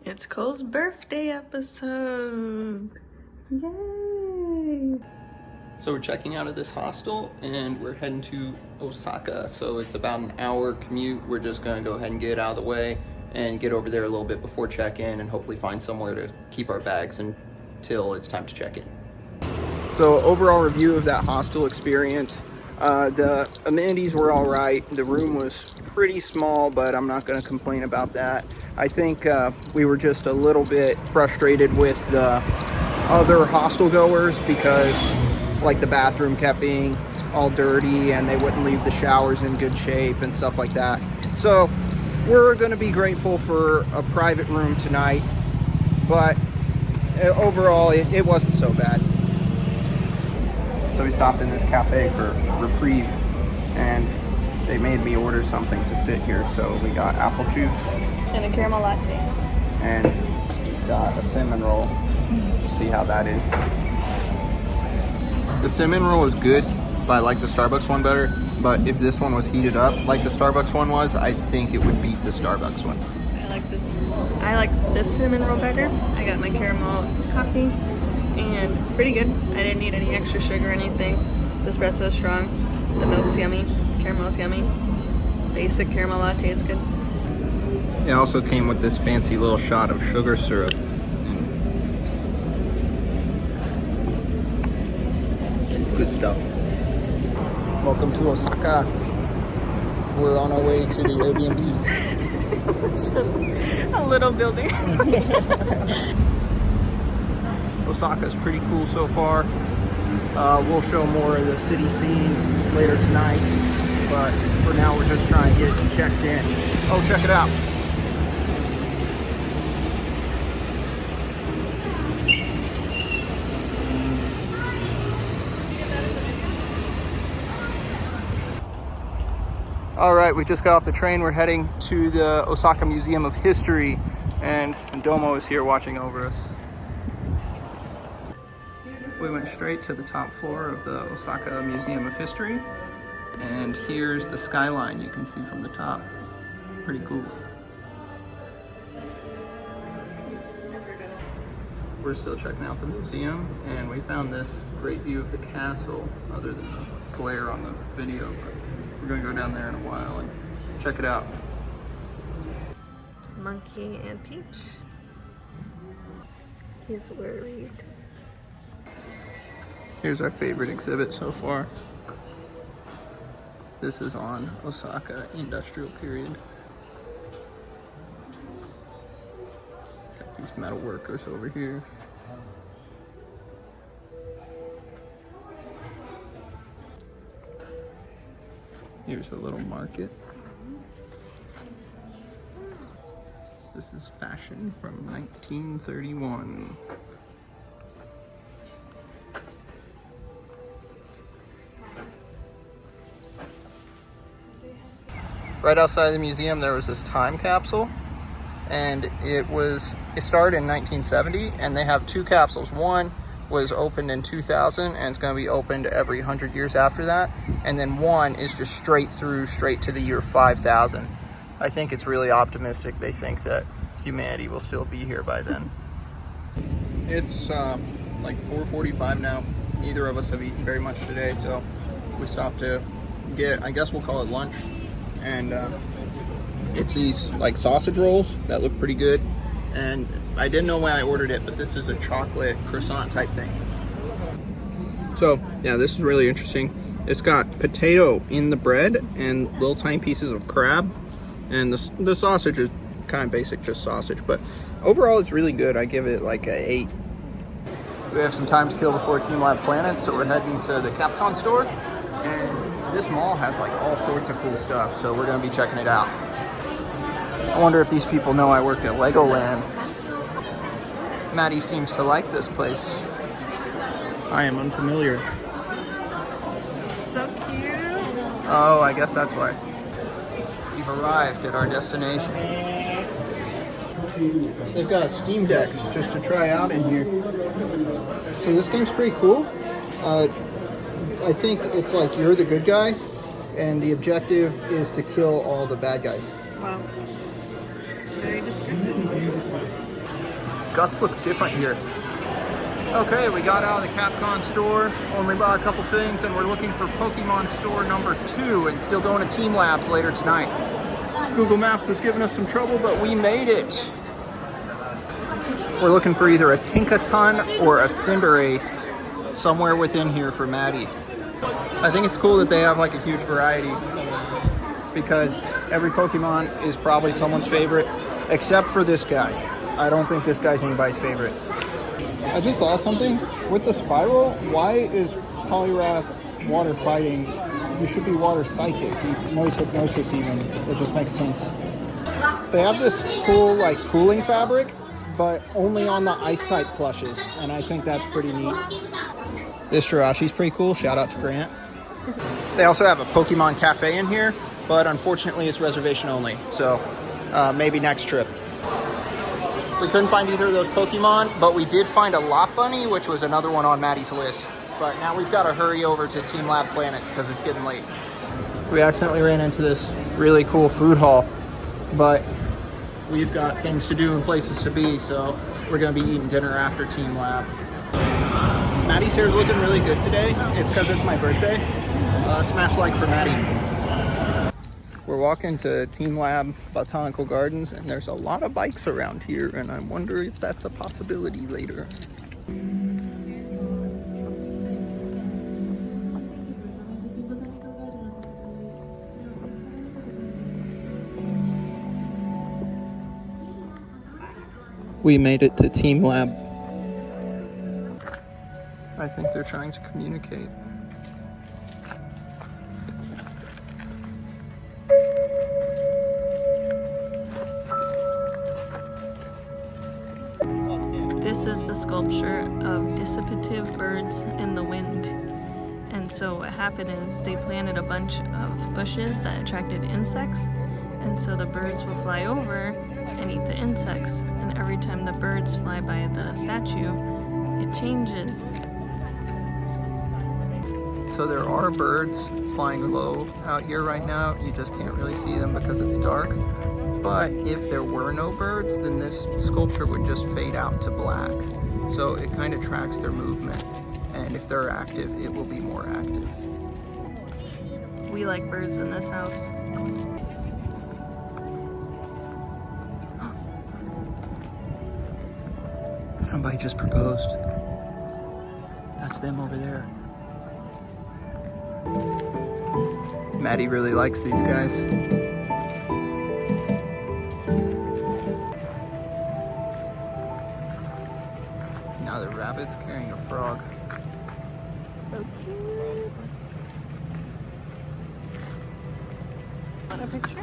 It's Cole's birthday episode. Yay! So we're checking out of this hostel and we're heading to Osaka. So it's about an hour commute. We're just gonna go ahead and get out of the way and get over there a little bit before check-in and hopefully find somewhere to keep our bags until it's time to check in. So overall review of that hostel experience. The amenities were all right. The room was pretty small, but I'm not going to complain about that. I think we were just a little bit frustrated with the other hostel goers because like the bathroom kept being all dirty and they wouldn't leave the showers in good shape and stuff like that. So we're going to be grateful for a private room tonight, but overall it wasn't so bad. So we stopped in this cafe for reprieve and they made me order something to sit here. So we got apple juice And a caramel latte. and got a cinnamon roll. See how that is. The cinnamon roll was good, but I like the Starbucks one better. But if this one was heated up like the Starbucks one was, I think it would beat the Starbucks one. I like this cinnamon roll better. I got my caramel coffee and pretty good. I didn't need any extra sugar or anything. The espresso is strong. The milk's yummy. Caramel's yummy. Basic caramel latte, it's good. It also came with this fancy little shot of sugar syrup. It's good stuff. Welcome to Osaka. We're on our way to the Airbnb. It's just a little building. Osaka's pretty cool so far. We'll show more of the city scenes later tonight, but for now we're just trying to get it checked in. Oh, check it out. All right, we just got off the train. We're heading to the Osaka Museum of History, and Domo is here watching over us. We went straight to the top floor of the Osaka Museum of History, and here's the skyline you can see from the top. Pretty cool. We're still checking out the museum, and we found this great view of the castle, other than the glare on the video. But we're gonna go down there in a while and check it out. Monkey and Peach. He's worried. Here's our favorite exhibit so far. This is on Osaka industrial period. Got these metal workers over here. Here's a little market. This is fashion from 1931. Right outside the museum there was this time capsule, and it started in 1970, and they have two capsules. One was opened in 2000 and it's going to be opened every 100 years after that, and then one is just straight to the year 5000. I think it's really optimistic. They think that humanity will still be here by then. It's like 4:45 now. Neither of us have eaten very much today, so we stopped to get, I guess we'll call it lunch. And it's these like sausage rolls that look pretty good, and I didn't know when I ordered it, but this is a chocolate croissant type thing. So yeah, this is really interesting. It's got potato in the bread and little tiny pieces of crab, and the sausage is kind of basic, just sausage, but overall it's really good. I give it like an 8. We have some time to kill before Team Lab Planet, so we're heading to the Capcom store, and this mall has like all sorts of cool stuff, so we're gonna be checking it out. I wonder if these people know I worked at Legoland. Maddie seems to like this place. I am unfamiliar. So cute. Oh, I guess that's why. We've arrived at our destination. They've got a Steam Deck just to try out in here. So this game's pretty cool. I think it's like you're the good guy, and the objective is to kill all the bad guys. Wow. Very descriptive. Guts looks different here. Okay, we got out of the Capcom store, only bought a couple things, and we're looking for Pokemon store number 2 and still going to Team Labs later tonight. Google Maps was giving us some trouble, but we made it. We're looking for either a Tinkaton or a Cinderace somewhere within here for Maddie. I think it's cool that they have like a huge variety because every Pokemon is probably someone's favorite, except for this guy. I don't think this guy's anybody's favorite. I just thought something. With the Spiral, why is Poliwrath water fighting? You should be water psychic. Noise hypnosis even. It just makes sense. They have this cool like cooling fabric, but only on the ice type plushes, and I think that's pretty neat. This Jiraiya's pretty cool. Shout out to Grant. They also have a Pokemon Cafe in here, but unfortunately it's reservation only. So maybe next trip. We couldn't find either of those Pokemon, but we did find a Lopunny, which was another one on Maddie's list. But now we've got to hurry over to Team Lab Planets because it's getting late. We accidentally ran into this really cool food hall, but we've got things to do and places to be, so we're going to be eating dinner after Team Lab. Maddie's hair is looking really good today. It's because it's my birthday. Smash like for Maddie. We're walking to Team Lab Botanical Gardens, and there's a lot of bikes around here, and I wonder if that's a possibility later. We made it to Team Lab. I think they're trying to communicate. This is the sculpture of dissipative birds in the wind. And so what happened is they planted a bunch of bushes that attracted insects, and so the birds will fly over and eat the insects. And every time the birds fly by the statue, it changes. So there are birds flying low out here right now. You just can't really see them because it's dark. But if there were no birds, then this sculpture would just fade out to black. So it kind of tracks their movement. And if they're active, it will be more active. We like birds in this house. Somebody just proposed. That's them over there. Maddie really likes these guys. Now the rabbit's carrying a frog. So cute. Want a picture?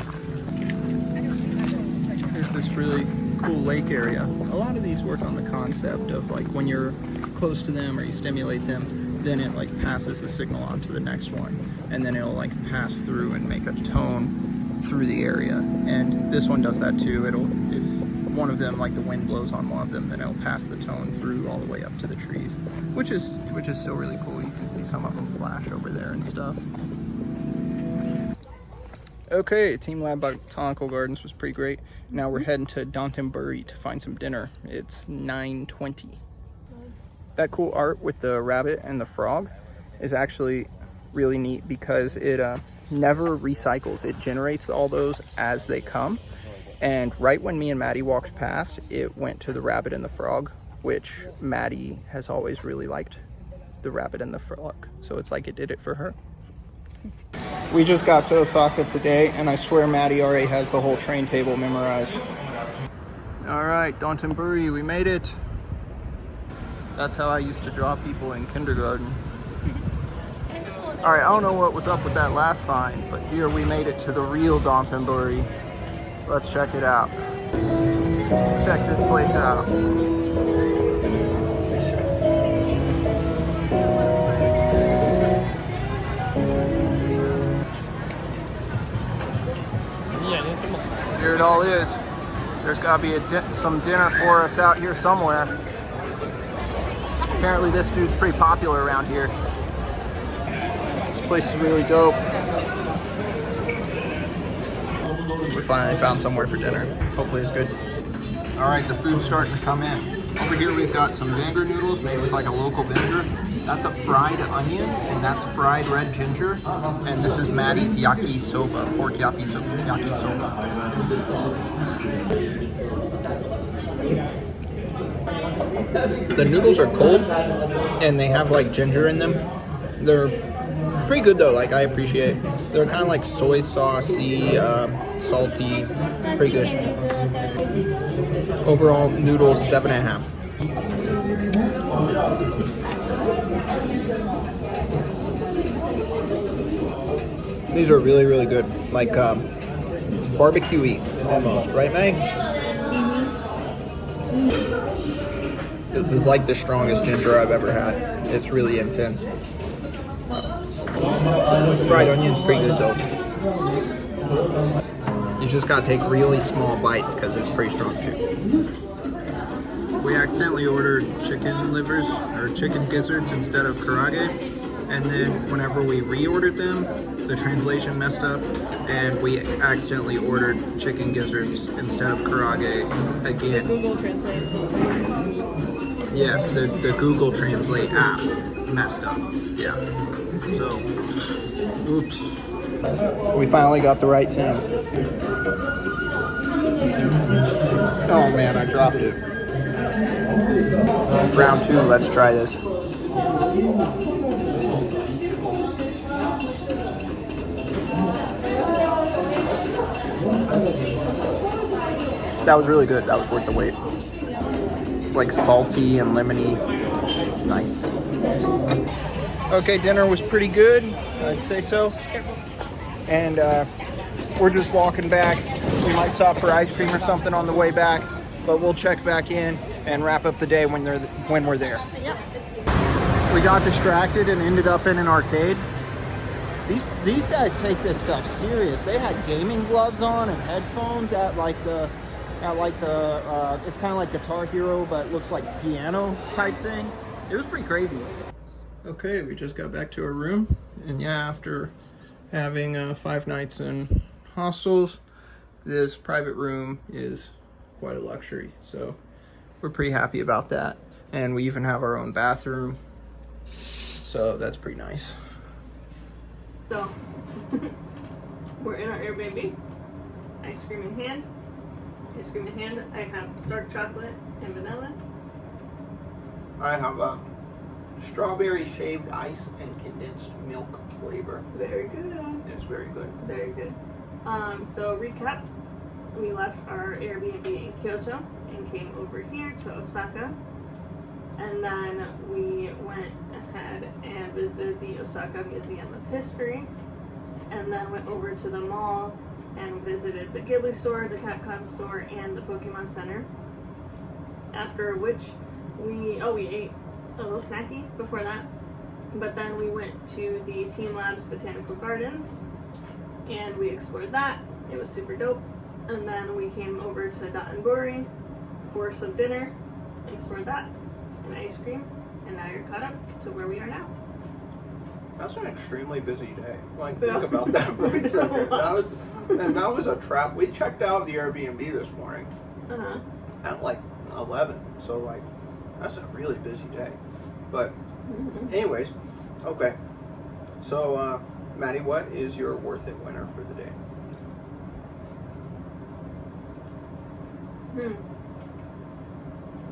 There's this really cool lake area. A lot of these work on the concept of like when you're close to them or you stimulate them, then it like passes the signal on to the next one, and then it'll like pass through and make a tone through the area. And this one does that too. It'll, if one of them, like the wind blows on one of them, then it'll pass the tone through all the way up to the trees, which is still really cool. You can see some of them flash over there and stuff. Okay, Team Lab Botanical Gardens was pretty great. Now we're heading to Downtonbury to find some dinner. It's 9:20. That cool art with the rabbit and the frog is actually really neat because it never recycles. It generates all those as they come. And right when me and Maddie walked past, it went to the rabbit and the frog, which Maddie has always really liked the rabbit and the frog. So it's like it did it for her. We just got to Osaka today, and I swear Maddie already has the whole train table memorized. All right, Downtonbury, we made it. That's how I used to draw people in kindergarten. All right, I don't know what was up with that last sign, but here we made it to the real Downtonbury. Let's check it out. Check this place out. Here it all is. There's got to be some dinner for us out here somewhere. Apparently this dude's pretty popular around here. This place is really dope. We finally found somewhere for dinner. Hopefully it's good. All right, the food's starting to come in. Over here we've got some vinegar noodles made with like a local vinegar. That's a fried onion, and that's fried red ginger. And this is Maddie's yakisoba, pork yakisoba. The noodles are cold, and they have like ginger in them. They're pretty good though, like I appreciate. They're kind of like soy saucy, salty, pretty good. Overall, noodles 7.5. These are really, really good. Like barbecue-y almost, right, May? This is like the strongest ginger I've ever had. It's really intense. Fried onion's pretty good though. You just gotta take really small bites because it's pretty strong too. We accidentally ordered chicken livers or chicken gizzards instead of karage, and then whenever we reordered them, the translation messed up, and we accidentally ordered chicken gizzards instead of karage again. Google Translate. Yes, the Google Translate app messed up. Yeah. So, oops. We finally got the right thing. Oh man, I dropped it. Round 2, let's try this. That was really good. That was worth the wait. It's like salty and lemony. It's nice. Okay, dinner was pretty good. I'd say so. And we're just walking back. We might stop for ice cream or something on the way back, but we'll check back in and wrap up the day when we're there. We got distracted and ended up in an arcade. These guys take this stuff serious. They had gaming gloves on and headphones at it's kind of like Guitar Hero, but looks like piano type thing. It was pretty crazy. Okay, we just got back to our room, and yeah, after having 5 nights in hostels, this private room is quite a luxury. So we're pretty happy about that, and we even have our own bathroom. So that's pretty nice. So we're in our Airbnb. Ice cream in hand. Ice cream in hand. I have dark chocolate and vanilla. I have strawberry shaved ice and condensed milk flavor. Very good. It's very good. Very good. So recap. We left our Airbnb in Kyoto and came over here to Osaka. And then we went ahead and visited the Osaka Museum of History. And then went over to the mall and visited the Ghibli store, the Capcom store, and the Pokemon Center. After which we ate a little snacky before that. But then we went to the Team Labs Botanical Gardens and we explored that. It was super dope. And then we came over to Dotonbori for some dinner and explored that. And ice cream. And now you're caught up to where we are now. That's an extremely busy day. Like, think about that for a second. That was a trap. We checked out of the Airbnb this morning at like 11. So like, that's a really busy day. But anyways, okay. So Maddie, what is your worth it winner for the day?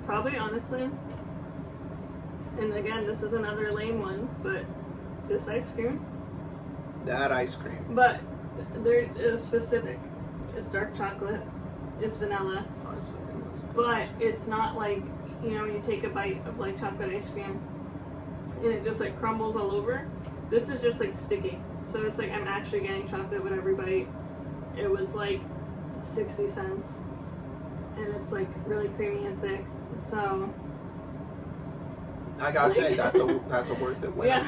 Probably, honestly. And again, this is another lame one, but this ice cream. That ice cream. But there is specific. It's dark chocolate. It's vanilla. Honestly, But it's not like, you take a bite of like chocolate ice cream and it just like crumbles all over. This is just like sticky. So it's like I'm actually getting chocolate with every bite. It was like 60 cents. And it's like really creamy and thick. So I gotta say that's a worth it winner.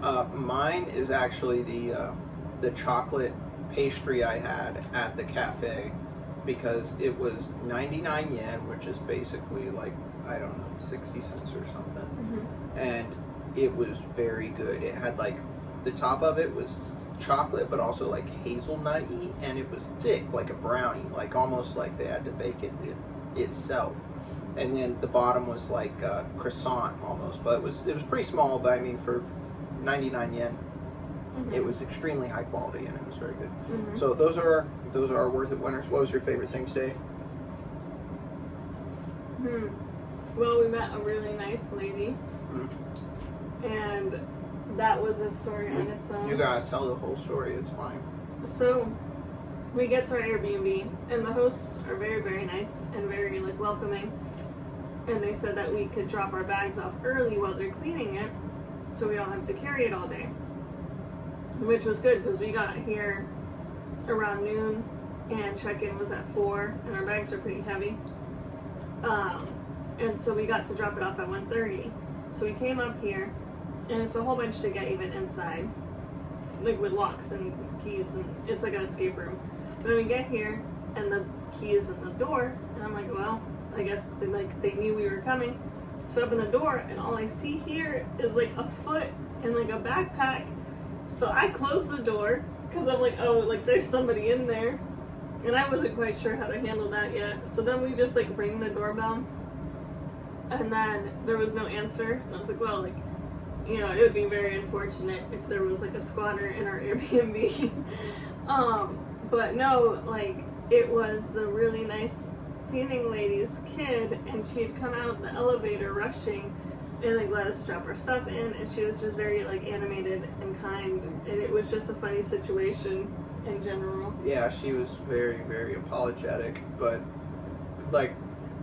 yeah. Mine is actually the chocolate pastry I had at the cafe, because it was 99 yen, which is basically like, I don't know, 60 cents or something. And it was very good. It had like, the top of it was chocolate, but also like hazelnutty, and it was thick like a brownie, like almost like they had to bake it itself. And then the bottom was like croissant almost, but it was pretty small. But I mean, for 99 yen, it was extremely high quality and it was very good. So those are our worth it winners. What was your favorite thing today? Well, we met a really nice lady, and that was a story on its own. You guys tell the whole story. It's fine. So we get to our Airbnb, and the hosts are very, very nice and very like welcoming. And they said that we could drop our bags off early while they're cleaning it, so we don't have to carry it all day. Which was good because we got here around noon, and check-in was at 4, and our bags are pretty heavy. And so we got to drop it off at 1:30. So we came up here, and it's a whole bunch to get even inside, like with locks and keys, and it's like an escape room. But then we get here, and the key is in the door, and I'm like, well, I guess they knew we were coming. So I open the door, and all I see here is like a foot and like a backpack. So I close the door because I'm like, oh, like there's somebody in there, and I wasn't quite sure how to handle that yet. So then we just like ring the doorbell, and then there was no answer. And I was like, well, like, you know, it would be very unfortunate if there was like a squatter in our Airbnb. But no, like it was the really nice cleaning lady's kid, and she had come out the elevator rushing and like let us drop our stuff in, and she was just very like animated and kind, and it was just a funny situation in general. Yeah, she was very, very apologetic, but like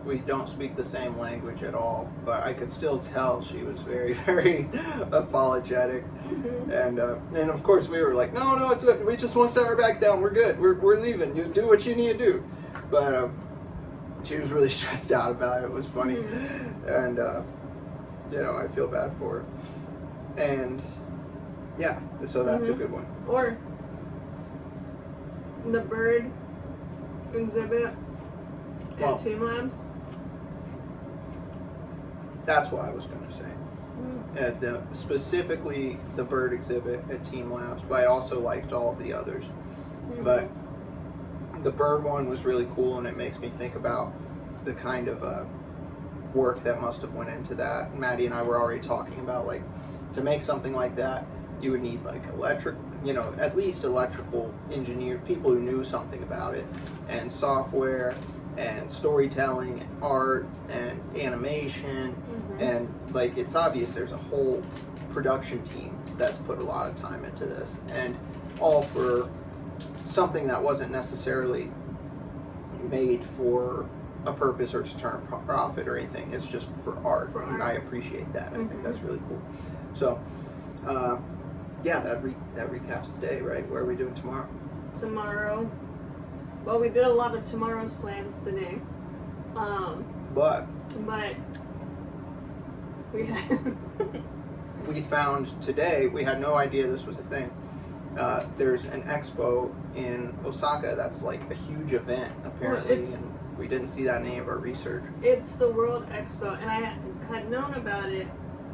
we don't speak the same language at all, but I could still tell she was very, very apologetic. And of course we were like, no, it's we just want to set our back down. We're good. We're leaving. You do what you need to do. But she was really stressed out about it. It was funny, and you know, I feel bad for her. And yeah, so that's a good one. Or the bird exhibit at Team Labs. That's what I was going to say. Specifically the bird exhibit at Team Labs, but I also liked all of the others. But the bird one was really cool, and it makes me think about the kind of work that must have went into that. Maddie and I were already talking about, like, to make something like that, you would need like at least electrical engineer, people who knew something about it, and software, and storytelling, and art, and animation, and like it's obvious there's a whole production team that's put a lot of time into this, and all for something that wasn't necessarily made for a purpose or to turn a profit or anything. It's just for art. And I appreciate that. I think that's really cool. So yeah, that recaps the day, right? What are we doing tomorrow? Tomorrow, well, we did a lot of tomorrow's plans today, but we had we found today, we had no idea this was a thing. There's an expo in Osaka that's like a huge event apparently, and we didn't see that in any of our research. It's the World Expo, and I had known about it,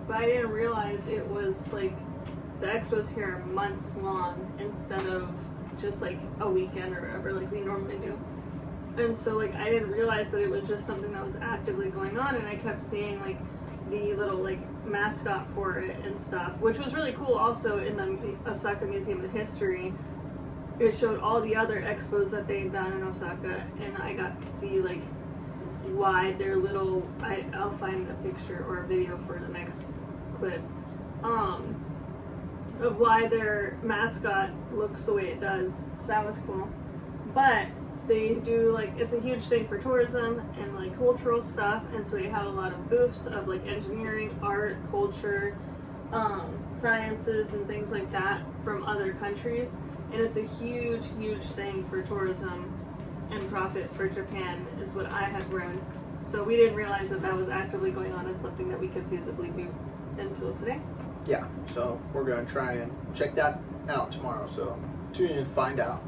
but I didn't realize it was like the expo's here months long instead of just like a weekend or whatever like we normally do. And so like I didn't realize that it was just something that was actively going on, and I kept seeing like the little like mascot for it and stuff, which was really cool. Also in the Osaka Museum of History, it showed all the other expos that they'd done in Osaka, and I got to see like why their little, I'll find a picture or a video for the next clip, of why their mascot looks the way it does. So that was cool. But they do like, it's a huge thing for tourism and like cultural stuff, and so they have a lot of booths of like engineering, art, culture, sciences and things like that from other countries, and it's a huge thing for tourism and profit for Japan is what I had read. So we didn't realize that was actively going on and something that we could feasibly do until today. Yeah, so we're going to try and check that out tomorrow, so tune in to find out.